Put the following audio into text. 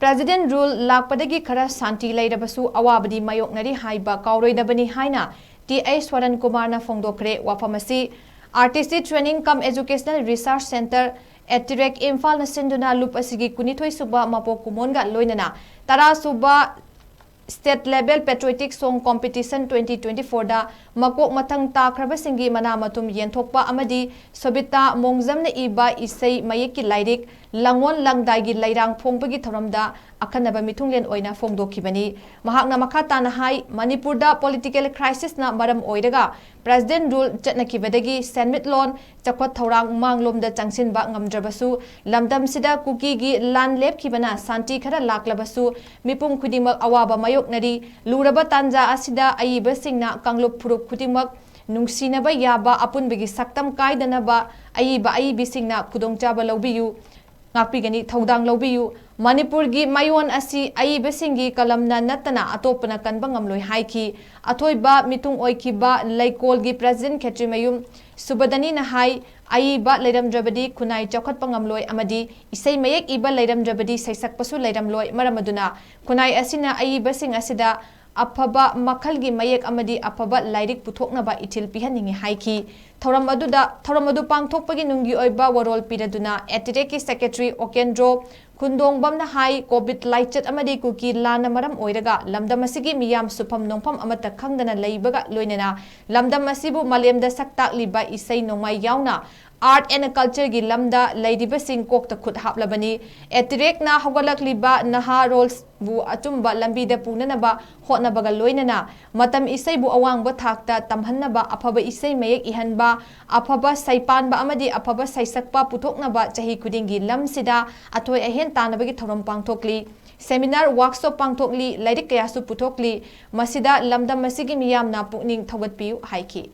President rule Lakpadagi Khara Santi Leirabasu Awabadi Mayoknari Haiba Kaoroidabani HAINA Swarankumar na PHONGDOKKHRE wafamasi Artistic Training Cum Educational Research Center at Direct Imphal na sinduna lup asigi kunithoi suba mapok kumonga loinana tara suba State Level Patriotic Song Competition 2024 da makok matang takraba singi mana matum yenthokpa amadi sobita mongzamna iba isai mayeki lairik langon langdaigi lairang phongbagi thoramda akhanaba mithunglen oina phongdokhibani mahakna makhata na hai manipur da political crisis na maram oiraga president rule chatnakibadagi senmit lon chakwat thorang manglomda changsinba ngamdrabasu lamdam sida kuki gi lan lepkhibana santi khara laklabasu mipum khudimak awaba mayoknari luraba tanja asida aiba singna kanglup phurup khudimak nungsinaba yaba apunbegi saktam kaidanaba aiba aibi singna khudongchaba lawbiyu ngakpigani thodang lawbiyu manipur gi mayon asi aiba singi kalamna natana atopana kanba ngamloi haiki athoiba mitung oikiba laikol gi president khetri mayum subadani na hai aiba leiramdrabadi kunai chokhat pangamloi amadi isai mayek iba leiramdrabadi saisak pasu leiramloi maramaduna kunai asina aiba sing asida afaba makhalgi mayek amadi afaba lairik puthoknaba ithil pihaningi haiki thoram adu pangthokpagi nunggi oiba warol piraduna etireki secretary okendro kundong bamna hai covid laichat amadi kuki lana maram oiraga lamdam asigi miyam supam nongpam amata khangdana leibaga loinena lamdam asibu malemda saktak liba isai nongmai yauna Art and Culture gi lamda ladiba sing kokta khut haplabani etirek na hogalak liba naha roles bu atumba lambi da punanaba hotnabaga loinana matam isai bu awang ba thakta tamhannaba afaba isai mayek ihanba afaba saipan ba amadi afaba saisakpa puthoknaba chahi kudingi lamsida athoi ahen tanabagi thorom pangthokli seminar workshop pangthokli lairik kayasu puthokli masida lamdam masigi miyamna pukning thogatpiu haiki